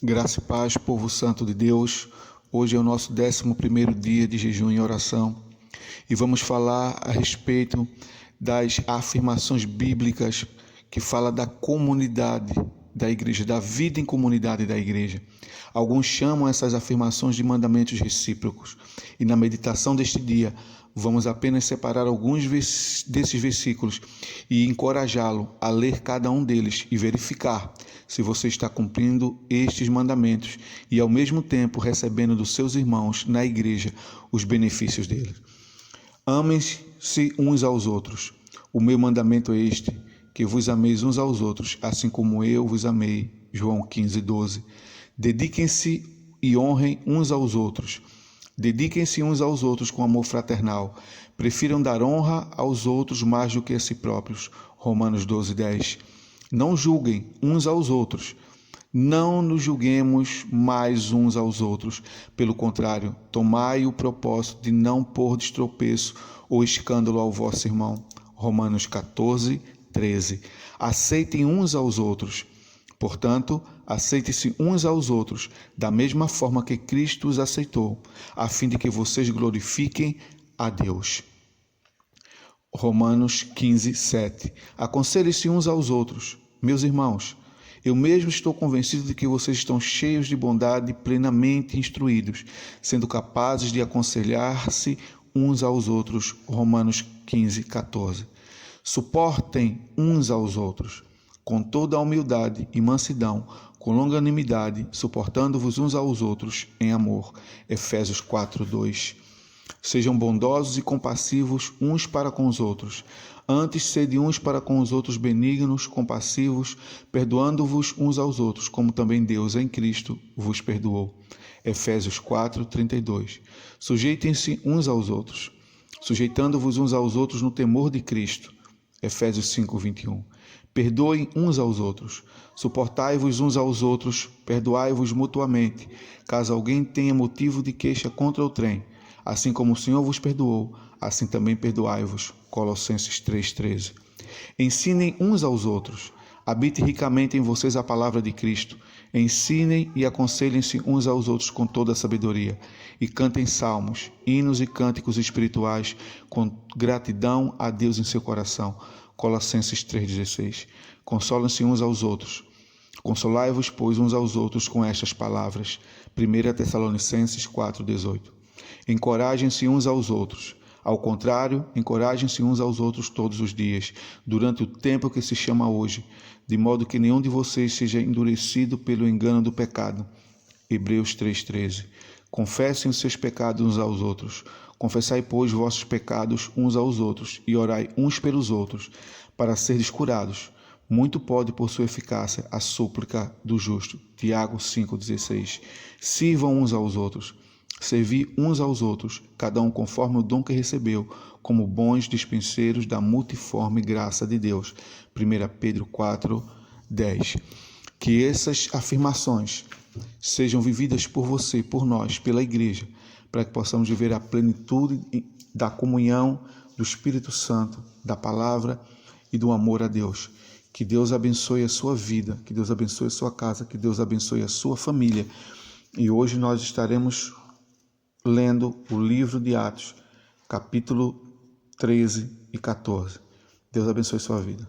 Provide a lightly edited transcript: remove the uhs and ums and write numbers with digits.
Graça e paz, povo santo de Deus. Hoje é o nosso 11º dia de jejum e oração e vamos falar a respeito das afirmações bíblicas que fala da comunidade da igreja, da vida em comunidade da igreja. Alguns chamam essas afirmações de mandamentos recíprocos e na meditação deste dia vamos apenas separar alguns desses versículos e encorajá-lo a ler cada um deles e verificar se você está cumprindo estes mandamentos e ao mesmo tempo recebendo dos seus irmãos na igreja os benefícios deles. Amem-se uns aos outros. O meu mandamento é este, que vos ameis uns aos outros, assim como eu vos amei. João 15:12. Dediquem-se e honrem uns aos outros. Dediquem-se uns aos outros com amor fraternal. Prefiram dar honra aos outros mais do que a si próprios. Romanos 12:10. Não julguem uns aos outros. Não nos julguemos mais uns aos outros. Pelo contrário, tomai o propósito de não pôr de tropeço ou escândalo ao vosso irmão. Romanos 14:13. Aceitem uns aos outros. Portanto, aceitem-se uns aos outros, da mesma forma que Cristo os aceitou, a fim de que vocês glorifiquem a Deus. Romanos 15:7. Aconselhem-se uns aos outros. Meus irmãos, eu mesmo estou convencido de que vocês estão cheios de bondade e plenamente instruídos, sendo capazes de aconselhar-se uns aos outros. Romanos 15:14. Suportem uns aos outros, com toda a humildade e mansidão, com longanimidade, suportando-vos uns aos outros em amor. Efésios 4:2. Sejam bondosos e compassivos uns para com os outros. Antes, sede uns para com os outros benignos, compassivos, perdoando-vos uns aos outros, como também Deus em Cristo vos perdoou. Efésios 4:32. Sujeitem-se uns aos outros, sujeitando-vos uns aos outros no temor de Cristo. Efésios 5:21. Perdoem uns aos outros, suportai-vos uns aos outros, perdoai-vos mutuamente, caso alguém tenha motivo de queixa contra outrem. Assim como o Senhor vos perdoou, assim também perdoai-vos. Colossenses 3:13. Ensinem uns aos outros. Habite ricamente em vocês a palavra de Cristo. Ensinem e aconselhem-se uns aos outros com toda a sabedoria. E cantem salmos, hinos e cânticos espirituais com gratidão a Deus em seu coração. Colossenses 3:16. Consolem-se uns aos outros. Consolai-vos, pois, uns aos outros com estas palavras. 1 Tessalonicenses 4:18. Encorajem-se uns aos outros. Ao contrário, encorajem-se uns aos outros todos os dias, durante o tempo que se chama hoje, de modo que nenhum de vocês seja endurecido pelo engano do pecado. Hebreus 3:13. Confessem os seus pecados uns aos outros. Confessai, pois, vossos pecados uns aos outros, e orai uns pelos outros, para serdes curados. Muito pode, por sua eficácia, a súplica do justo. Tiago 5:16. Sirvam uns aos outros. Servi uns aos outros, cada um conforme o dom que recebeu, como bons dispenseiros da multiforme graça de Deus. 1 Pedro 4:10. Que essas afirmações sejam vividas por você, por nós, pela igreja, para que possamos viver a plenitude da comunhão do Espírito Santo, da palavra e do amor a Deus. Que Deus abençoe a sua vida, que Deus abençoe a sua casa, que Deus abençoe a sua família. E hoje nós estaremos lendo o livro de Atos, capítulo 13 e 14. Deus abençoe sua vida.